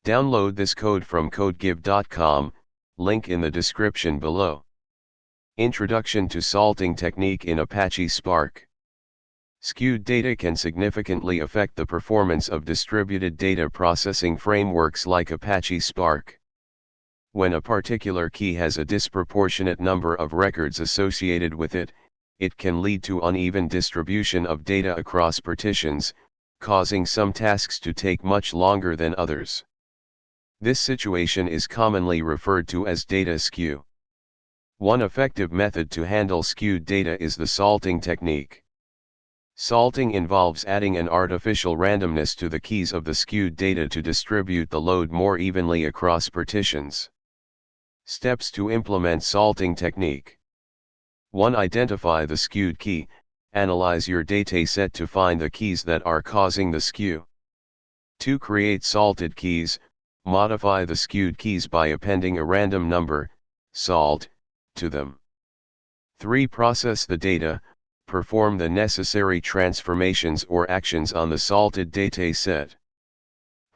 Download this code from codegive.com, link in the description below. Introduction to Salting Technique in Apache Spark. Skewed data can significantly affect the performance of distributed data processing frameworks like Apache Spark. When a particular key has a disproportionate number of records associated with it, it can lead to uneven distribution of data across partitions, causing some tasks to take much longer than others. This situation is commonly referred to as data skew. One effective method to handle skewed data is the salting technique. Salting involves adding an artificial randomness to the keys of the skewed data to distribute the load more evenly across partitions. Steps to implement salting technique. 1. Identify the skewed key. Analyze your dataset to find the keys that are causing the skew. 2. Create salted keys. Modify the skewed keys by appending a random number, salt, to them. 3. Process the data. Perform the necessary transformations or actions on the salted dataset.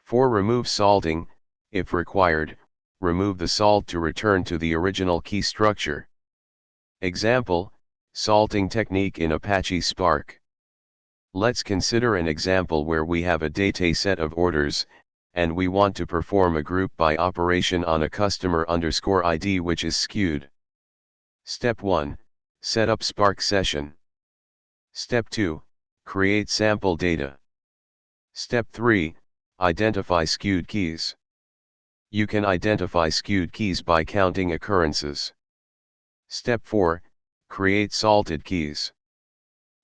4. Remove salting. If required, remove the salt to return to the original key structure. Example, salting technique in Apache Spark. Let's consider an example where we have a dataset of orders, and we want to perform a group by operation on a customer_ID which is skewed. Step 1, set up Spark session. Step 2, create sample data. Step 3, identify skewed keys. You can identify skewed keys by counting occurrences. Step 4, create salted keys.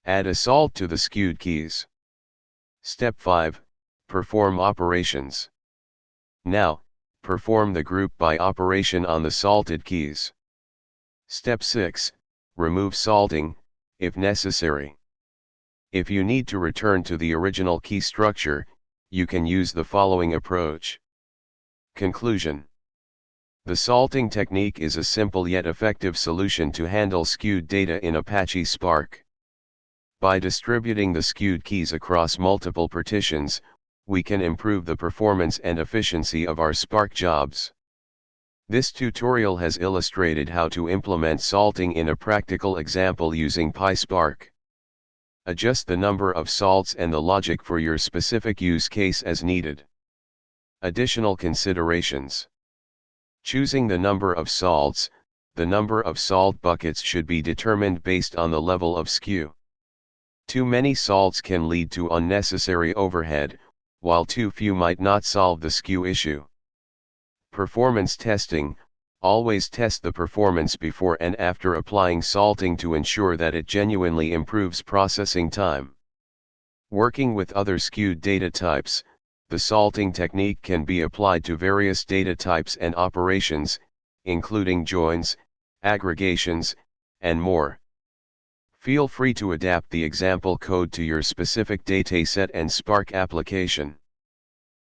Add a salt to the skewed keys. Step 5, perform operations. Now, perform the group by operation on the salted keys. Step 6, remove salting, if necessary. If you need to return to the original key structure, you can use the following approach. Conclusion. The salting technique is a simple yet effective solution to handle skewed data in Apache Spark. By distributing the skewed keys across multiple partitions, we can improve the performance and efficiency of our Spark jobs. This tutorial has illustrated how to implement salting in a practical example using PySpark. Adjust the number of salts and the logic for your specific use case as needed. Additional considerations. Choosing the number of salts. The number of salt buckets should be determined based on the level of skew. Too many salts can lead to unnecessary overhead, while too few might not solve the skew issue. Performance testing. Always test the performance before and after applying salting to ensure that it genuinely improves processing time. Working with other skewed data types, the salting technique can be applied to various data types and operations, including joins, aggregations, and more. Feel free to adapt the example code to your specific dataset and Spark application.